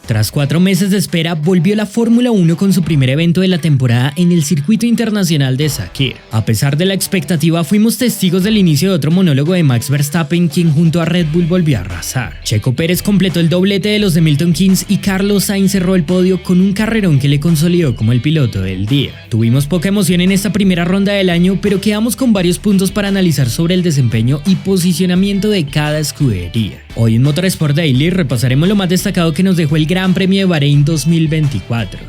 Tras 4 meses de espera, volvió la Fórmula 1 con su primer evento de la temporada en el circuito internacional de Sakir. A pesar de la expectativa, fuimos testigos del inicio de otro monólogo de Max Verstappen, quien junto a Red Bull volvió a arrasar. Checo Pérez completó el doblete de los de Milton Keynes y Carlos Sainz cerró el podio con un carrerón que le consolidó como el piloto del día. Tuvimos poca emoción en esta primera ronda del año, pero quedamos con varios puntos para analizar sobre el desempeño y posicionamiento de cada escudería. Hoy en Motorsport Daily repasaremos lo más destacado que nos dejó el Gran Premio de Bahrein 2024.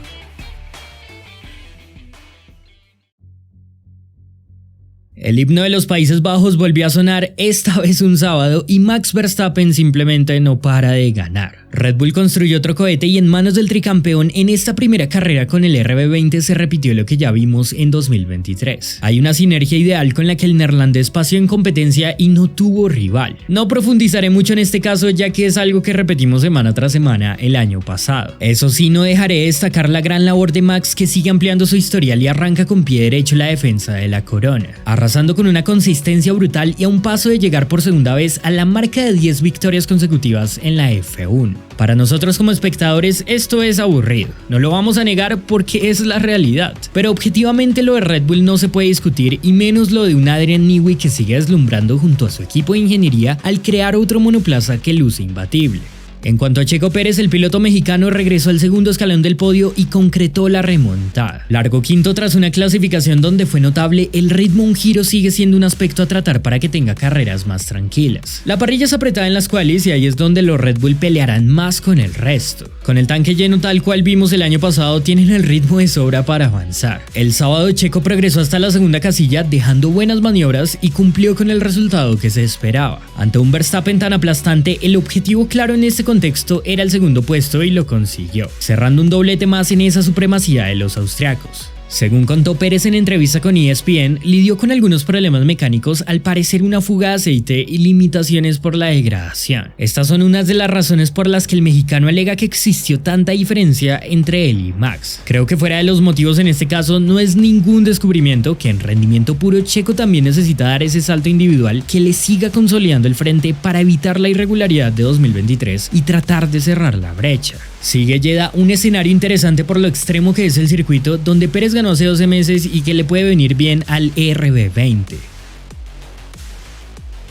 El himno de los Países Bajos volvió a sonar, esta vez un sábado, y Max Verstappen simplemente no para de ganar. Red Bull construyó otro cohete y en manos del tricampeón en esta primera carrera con el RB20 se repitió lo que ya vimos en 2023. Hay una sinergia ideal con la que el neerlandés paseó en competencia y no tuvo rival. No profundizaré mucho en este caso ya que es algo que repetimos semana tras semana el año pasado. Eso sí, no dejaré de destacar la gran labor de Max, que sigue ampliando su historial y arranca con pie derecho la defensa de la corona, arrasando con una consistencia brutal y a un paso de llegar por segunda vez a la marca de 10 victorias consecutivas en la F1. Para nosotros como espectadores esto es aburrido, no lo vamos a negar porque es la realidad, pero objetivamente lo de Red Bull no se puede discutir, y menos lo de un Adrian Newey que sigue deslumbrando junto a su equipo de ingeniería al crear otro monoplaza que luce imbatible. En cuanto a Checo Pérez, el piloto mexicano regresó al segundo escalón del podio y concretó la remontada. Largó quinto tras una clasificación donde fue notable el ritmo. Un giro sigue siendo un aspecto a tratar para que tenga carreras más tranquilas. La parrilla es apretada en las qualis y ahí es donde los Red Bull pelearán más con el resto. Con el tanque lleno tal cual vimos el año pasado, tienen el ritmo de sobra para avanzar. El sábado Checo progresó hasta la segunda casilla dejando buenas maniobras y cumplió con el resultado que se esperaba. Ante un Verstappen tan aplastante, el objetivo claro en este contexto era el segundo puesto y lo consiguió, cerrando un doblete más en esa supremacía de los austriacos. Según contó Pérez en entrevista con ESPN, lidió con algunos problemas mecánicos, al parecer una fuga de aceite y limitaciones por la degradación. Estas son unas de las razones por las que el mexicano alega que existió tanta diferencia entre él y Max. Creo que fuera de los motivos en este caso no es ningún descubrimiento que en rendimiento puro Checo también necesita dar ese salto individual que le siga consolidando el frente para evitar la irregularidad de 2023 y tratar de cerrar la brecha. Sigue Jeddah, un escenario interesante por lo extremo que es el circuito, donde Pérez ganó hace 12 meses y que le puede venir bien al RB20.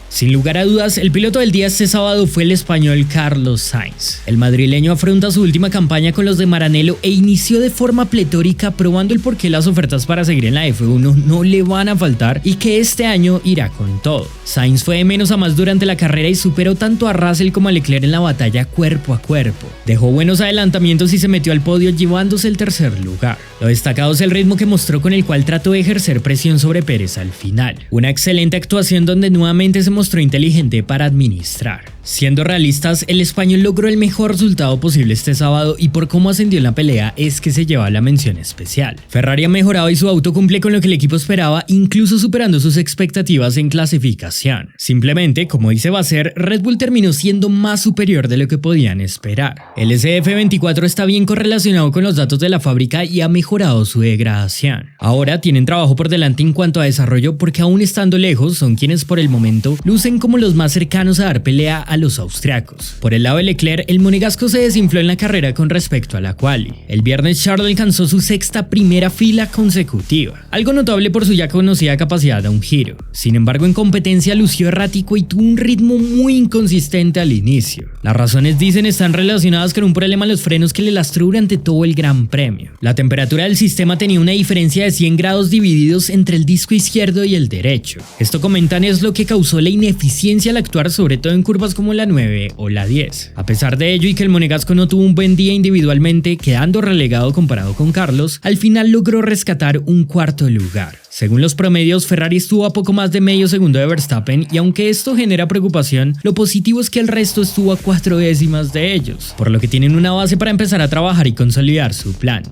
Sin lugar a dudas, el piloto del día este sábado fue el español Carlos Sainz. El madrileño afronta su última campaña con los de Maranello e inició de forma pletórica, probando el por qué las ofertas para seguir en la F1 no le van a faltar y que este año irá con todo. Sainz fue de menos a más durante la carrera y superó tanto a Russell como a Leclerc en la batalla cuerpo a cuerpo. Dejó buenos adelantamientos y se metió al podio llevándose el tercer lugar. Lo destacado es el ritmo que mostró, con el cual trató de ejercer presión sobre Pérez al final. Una excelente actuación donde nuevamente se mostró inteligente para administrar. Siendo realistas, el español logró el mejor resultado posible este sábado y por cómo ascendió en la pelea es que se lleva la mención especial. Ferrari ha mejorado y su auto cumple con lo que el equipo esperaba, incluso superando sus expectativas en clasificación. Simplemente, como dice Vasser, Red Bull terminó siendo más superior de lo que podían esperar. El SF24 está bien correlacionado con los datos de la fábrica y ha mejorado su degradación. Ahora tienen trabajo por delante en cuanto a desarrollo, porque aún estando lejos son quienes por el momento lucen como los más cercanos a dar pelea a los austriacos. Por el lado de Leclerc, el monegasco se desinfló en la carrera con respecto a la quali. El viernes Charles alcanzó su sexta primera fila consecutiva, algo notable por su ya conocida capacidad a un giro. Sin embargo, en competencia lució errático y tuvo un ritmo muy inconsistente al inicio. Las razones, dicen, están relacionadas con un problema en los frenos que le lastró durante todo el Gran Premio. La temperatura del sistema tenía una diferencia de 100 grados divididos entre el disco izquierdo y el derecho. Esto, comentan, es lo que causó la ineficiencia al actuar, sobre todo en curvas como la 9 o la 10. A pesar de ello y que el monegasco no tuvo un buen día individualmente, quedando relegado comparado con Carlos, al final logró rescatar un cuarto lugar. Según los promedios, Ferrari estuvo a poco más de medio segundo de Verstappen y aunque esto genera preocupación, lo positivo es que el resto estuvo a 4 décimas de ellos, por lo que tienen una base para empezar a trabajar y consolidar su plan.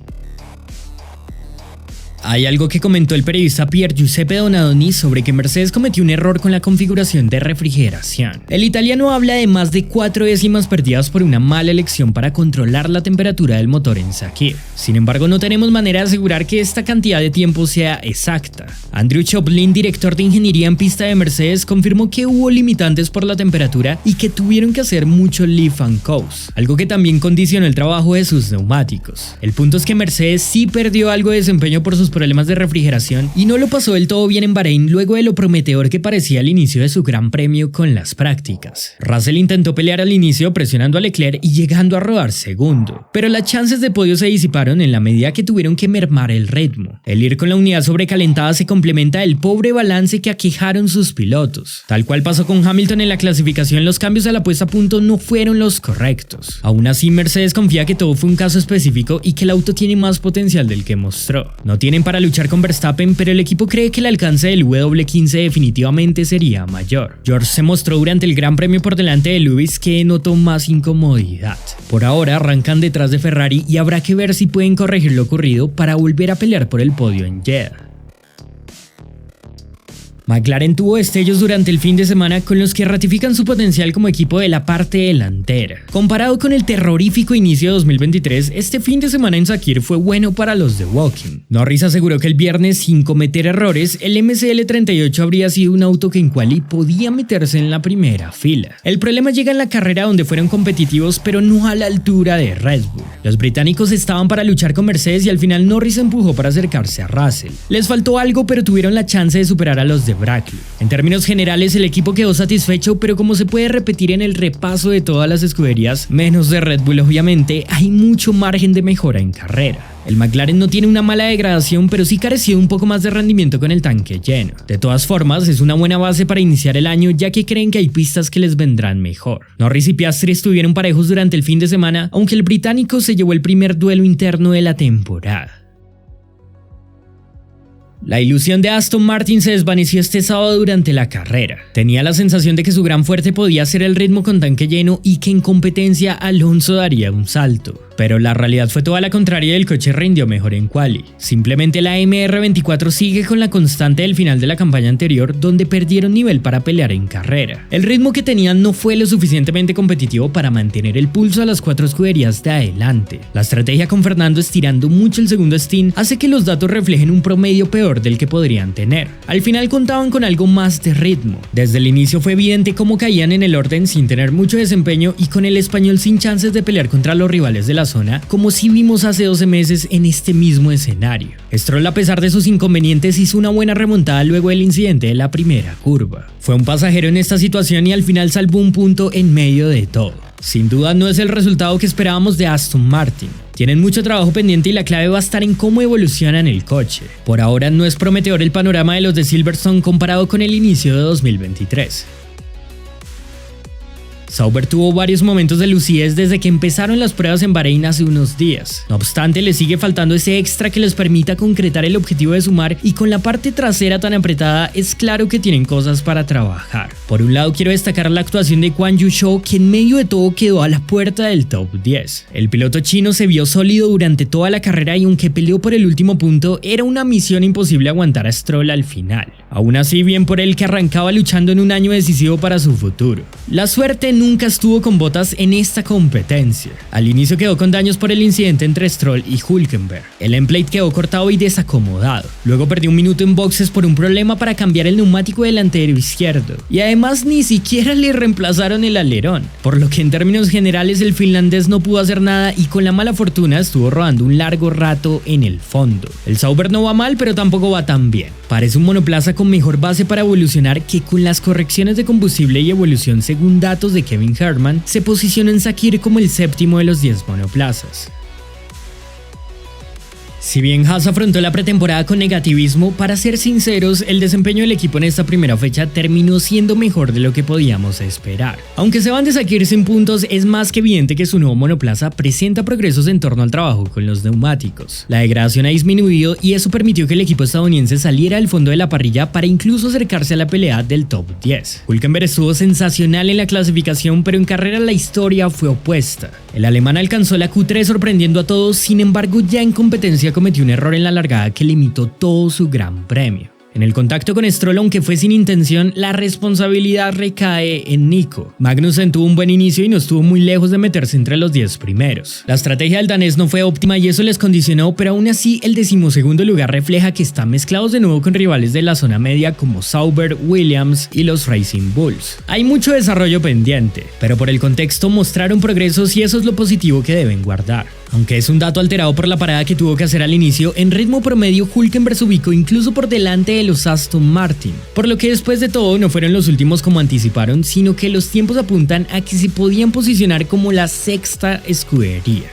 Hay algo que comentó el periodista Pier Giuseppe Donadoni sobre que Mercedes cometió un error con la configuración de refrigeración. El italiano habla de más de 4 décimas perdidas por una mala elección para controlar la temperatura del motor en Sakhir. Sin embargo, no tenemos manera de asegurar que esta cantidad de tiempo sea exacta. Andrew Choplin, director de ingeniería en pista de Mercedes, confirmó que hubo limitantes por la temperatura y que tuvieron que hacer mucho lift and coast, algo que también condicionó el trabajo de sus neumáticos. El punto es que Mercedes sí perdió algo de desempeño por sus problemas de refrigeración y no lo pasó del todo bien en Bahrein luego de lo prometedor que parecía al inicio de su gran premio con las prácticas. Russell intentó pelear al inicio presionando a Leclerc y llegando a rodar segundo, pero las chances de podio se disiparon en la medida que tuvieron que mermar el ritmo. El ir con la unidad sobrecalentada se complementa del pobre balance que aquejaron sus pilotos. Tal cual pasó con Hamilton en la clasificación, los cambios a la puesta a punto no fueron los correctos. Aún así, Mercedes confía que todo fue un caso específico y que el auto tiene más potencial del que mostró. No tienen para luchar con Verstappen, pero el equipo cree que el alcance del W15 definitivamente sería mayor. George se mostró durante el Gran Premio por delante de Lewis, que notó más incomodidad. Por ahora arrancan detrás de Ferrari y habrá que ver si pueden corregir lo ocurrido para volver a pelear por el podio en Jeddah. McLaren tuvo destellos durante el fin de semana con los que ratifican su potencial como equipo de la parte delantera. Comparado con el terrorífico inicio de 2023, este fin de semana en Sakhir fue bueno para los de Woking. Norris aseguró que el viernes, sin cometer errores, el MCL38 habría sido un auto que en quali podía meterse en la primera fila. El problema llega en la carrera, donde fueron competitivos pero no a la altura de Red Bull. Los británicos estaban para luchar con Mercedes y al final Norris empujó para acercarse a Russell. Les faltó algo, pero tuvieron la chance de superar a los de Brackley. En términos generales, el equipo quedó satisfecho, pero como se puede repetir en el repaso de todas las escuderías, menos de Red Bull obviamente, hay mucho margen de mejora en carrera. El McLaren no tiene una mala degradación, pero sí careció un poco más de rendimiento con el tanque lleno. De todas formas, es una buena base para iniciar el año, ya que creen que hay pistas que les vendrán mejor. Norris y Piastri estuvieron parejos durante el fin de semana, aunque el británico se llevó el primer duelo interno de la temporada. La ilusión de Aston Martin se desvaneció este sábado durante la carrera. Tenía la sensación de que su gran fuerte podía ser el ritmo con tanque lleno y que en competencia Alonso daría un salto. Pero la realidad fue toda la contraria y el coche rindió mejor en quali. Simplemente la MR24 sigue con la constante del final de la campaña anterior, donde perdieron nivel para pelear en carrera. El ritmo que tenían no fue lo suficientemente competitivo para mantener el pulso a las 4 escuderías de adelante. La estrategia con Fernando estirando mucho el segundo stint hace que los datos reflejen un promedio peor del que podrían tener. Al final contaban con algo más de ritmo. Desde el inicio fue evidente cómo caían en el orden sin tener mucho desempeño y con el español sin chances de pelear contra los rivales de la zona, como si vimos hace 12 meses en este mismo escenario. Stroll, a pesar de sus inconvenientes, hizo una buena remontada luego del incidente de la primera curva. Fue un pasajero en esta situación y al final salvó un punto en medio de todo. Sin duda no es el resultado que esperábamos de Aston Martin. Tienen mucho trabajo pendiente y la clave va a estar en cómo evolucionan el coche. Por ahora no es prometedor el panorama de los de Silverstone comparado con el inicio de 2023. Sauber tuvo varios momentos de lucidez desde que empezaron las pruebas en Bahrein hace unos días. No obstante, les sigue faltando ese extra que les permita concretar el objetivo de sumar, y con la parte trasera tan apretada es claro que tienen cosas para trabajar. Por un lado, quiero destacar la actuación de Guan Yu Zhou, que en medio de todo quedó a la puerta del top 10. El piloto chino se vio sólido durante toda la carrera y aunque peleó por el último punto, era una misión imposible aguantar a Stroll al final. Aún así, bien por él, que arrancaba luchando en un año decisivo para su futuro. La suerte nunca estuvo con Bottas en esta competencia. Al inicio quedó con daños por el incidente entre Stroll y Hülkenberg. El endplate quedó cortado y desacomodado. Luego perdió un minuto en boxes por un problema para cambiar el neumático delantero izquierdo. Y además ni siquiera le reemplazaron el alerón. Por lo que en términos generales el finlandés no pudo hacer nada y con la mala fortuna estuvo rodando un largo rato en el fondo. El Sauber no va mal, pero tampoco va tan bien. Parece un monoplaza con mejor base para evolucionar, que con las correcciones de combustible y evolución según datos de Kevin Hartman, se posicionó en Sakhir como el séptimo de los 10 monoplazas. Si bien Haas afrontó la pretemporada con negativismo, para ser sinceros, el desempeño del equipo en esta primera fecha terminó siendo mejor de lo que podíamos esperar. Aunque se van de Sakhir sin puntos, es más que evidente que su nuevo monoplaza presenta progresos en torno al trabajo con los neumáticos. La degradación ha disminuido y eso permitió que el equipo estadounidense saliera del fondo de la parrilla para incluso acercarse a la pelea del top 10. Hülkenberg estuvo sensacional en la clasificación, pero en carrera la historia fue opuesta. El alemán alcanzó la Q3 sorprendiendo a todos, sin embargo ya en competencia cometió un error en la largada que limitó todo su gran premio. En el contacto con Stroll, aunque fue sin intención, la responsabilidad recae en Nico. Magnussen tuvo un buen inicio y no estuvo muy lejos de meterse entre los 10 primeros. La estrategia del danés no fue óptima y eso les condicionó, pero aún así el 12º lugar refleja que están mezclados de nuevo con rivales de la zona media como Sauber, Williams y los Racing Bulls. Hay mucho desarrollo pendiente, pero por el contexto mostraron progresos y eso es lo positivo que deben guardar. Aunque es un dato alterado por la parada que tuvo que hacer al inicio, en ritmo promedio Hülkenberg se ubicó incluso por delante de los Aston Martin, por lo que después de todo no fueron los últimos como anticiparon, sino que los tiempos apuntan a que se podían posicionar como la sexta escudería.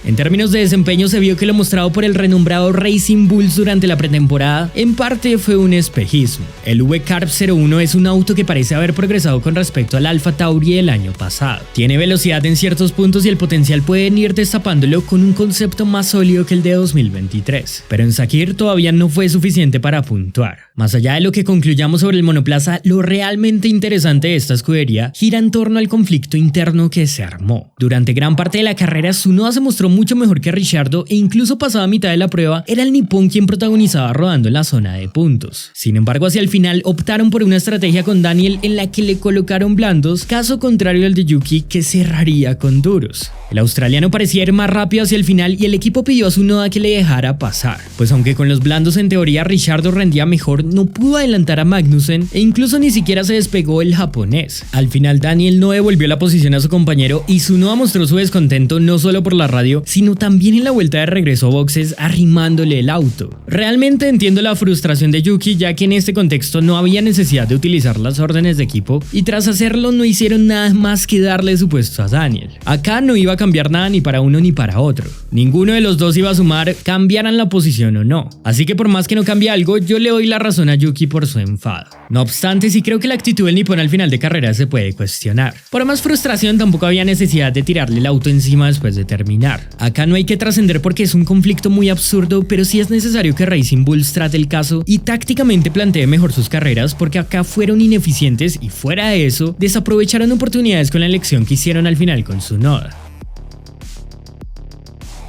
En términos de desempeño se vio que lo mostrado por el renombrado Racing Bulls durante la pretemporada en parte fue un espejismo. El V-Carb 01 es un auto que parece haber progresado con respecto al Alfa Tauri del año pasado. Tiene velocidad en ciertos puntos y el potencial pueden ir destapándolo con un concepto más sólido que el de 2023, pero en Sakir todavía no fue suficiente para puntuar. Más allá de lo que concluyamos sobre el monoplaza, lo realmente interesante de esta escudería gira en torno al conflicto interno que se armó. Durante gran parte de la carrera, Tsunoda se mostró mucho mejor que Ricciardo e incluso pasada mitad de la prueba, era el nipón quien protagonizaba rodando en la zona de puntos. Sin embargo, hacia el final optaron por una estrategia con Daniel en la que le colocaron blandos, caso contrario al de Yuki que cerraría con duros. El australiano parecía ir más rápido hacia el final y el equipo pidió a Tsunoda que le dejara pasar, pues aunque con los blandos en teoría Ricciardo rendía mejor, no pudo adelantar a Magnussen e incluso ni siquiera se despegó el japonés. Al final Daniel no devolvió la posición a su compañero y Tsunoda mostró su descontento no solo por la radio, sino también en la vuelta de regreso a boxes arrimándole el auto. Realmente entiendo la frustración de Yuki, ya que en este contexto no había necesidad de utilizar las órdenes de equipo y tras hacerlo no hicieron nada más que darle su puesto a Daniel. Acá no iba a cambiar nada ni para uno ni para otro. Ninguno de los dos iba a sumar, cambiaran la posición o no. Así que por más que no cambie algo, yo le doy la razón a Yuki por su enfado. No obstante, sí creo que la actitud del nipón al final de carrera se puede cuestionar. Por más frustración, tampoco había necesidad de tirarle el auto encima después de terminar. Acá no hay que trascender porque es un conflicto muy absurdo, pero sí es necesario que Racing Bulls trate el caso y tácticamente plantee mejor sus carreras porque acá fueron ineficientes y fuera de eso, desaprovecharon oportunidades con la elección que hicieron al final con Tsunoda.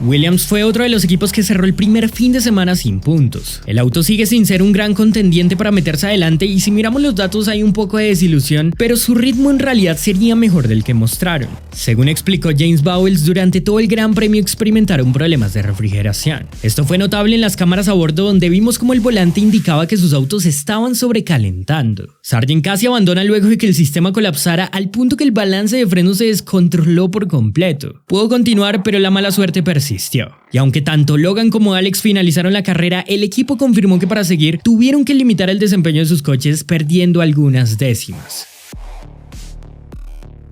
Williams fue otro de los equipos que cerró el primer fin de semana sin puntos. El auto sigue sin ser un gran contendiente para meterse adelante y si miramos los datos hay un poco de desilusión, pero su ritmo en realidad sería mejor del que mostraron. Según explicó James Bowles, durante todo el Gran Premio experimentaron problemas de refrigeración. Esto fue notable en las cámaras a bordo donde vimos como el volante indicaba que sus autos estaban sobrecalentando. Sargent casi abandona luego de que el sistema colapsara al punto que el balance de frenos se descontroló por completo. Pudo continuar, pero la mala suerte persistió. Y aunque tanto Logan como Alex finalizaron la carrera, el equipo confirmó que para seguir tuvieron que limitar el desempeño de sus coches perdiendo algunas décimas.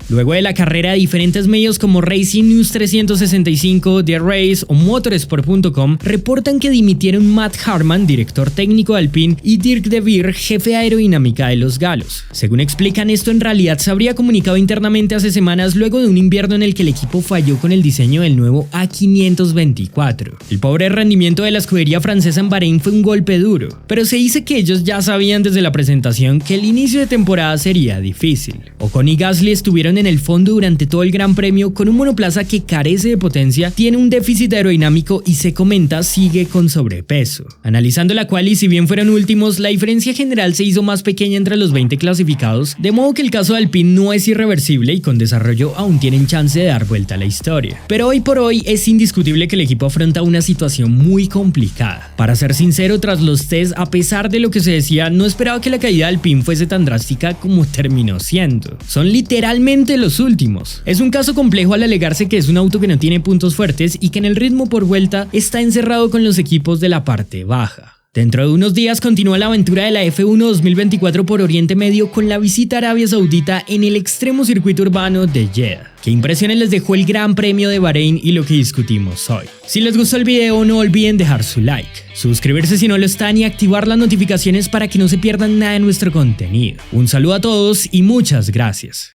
Luego de la carrera, diferentes medios como Racing News 365, The Race o Motorsport.com reportan que dimitieron Matt Hartman, director técnico de Alpine, y Dirk De Vries, jefe de aerodinámica de los Galos. Según explican, esto en realidad se habría comunicado internamente hace semanas luego de un invierno en el que el equipo falló con el diseño del nuevo A524. El pobre rendimiento de la escudería francesa en Bahrein fue un golpe duro, pero se dice que ellos ya sabían desde la presentación que el inicio de temporada sería difícil. Ocon y Gasly estuvieron en el fondo durante todo el Gran Premio con un monoplaza que carece de potencia, tiene un déficit aerodinámico y se comenta sigue con sobrepeso. Analizando la quali, si bien fueron últimos, la diferencia general se hizo más pequeña entre los 20 clasificados, de modo que el caso de Alpine no es irreversible y con desarrollo aún tienen chance de dar vuelta a la historia. Pero hoy por hoy es indiscutible que el equipo afronta una situación muy complicada. Para ser sincero, tras los test, a pesar de lo que se decía, no esperaba que la caída de Alpine fuese tan drástica como terminó siendo. Son literalmente los últimos. Es un caso complejo al alegarse que es un auto que no tiene puntos fuertes y que en el ritmo por vuelta está encerrado con los equipos de la parte baja. Dentro de unos días continúa la aventura de la F1 2024 por Oriente Medio con la visita a Arabia Saudita en el extremo circuito urbano de Jeddah. ¿Qué impresiones les dejó el Gran Premio de Bahrein y lo que discutimos hoy? Si les gustó el video no olviden dejar su like, suscribirse si no lo están y activar las notificaciones para que no se pierdan nada de nuestro contenido. Un saludo a todos y muchas gracias.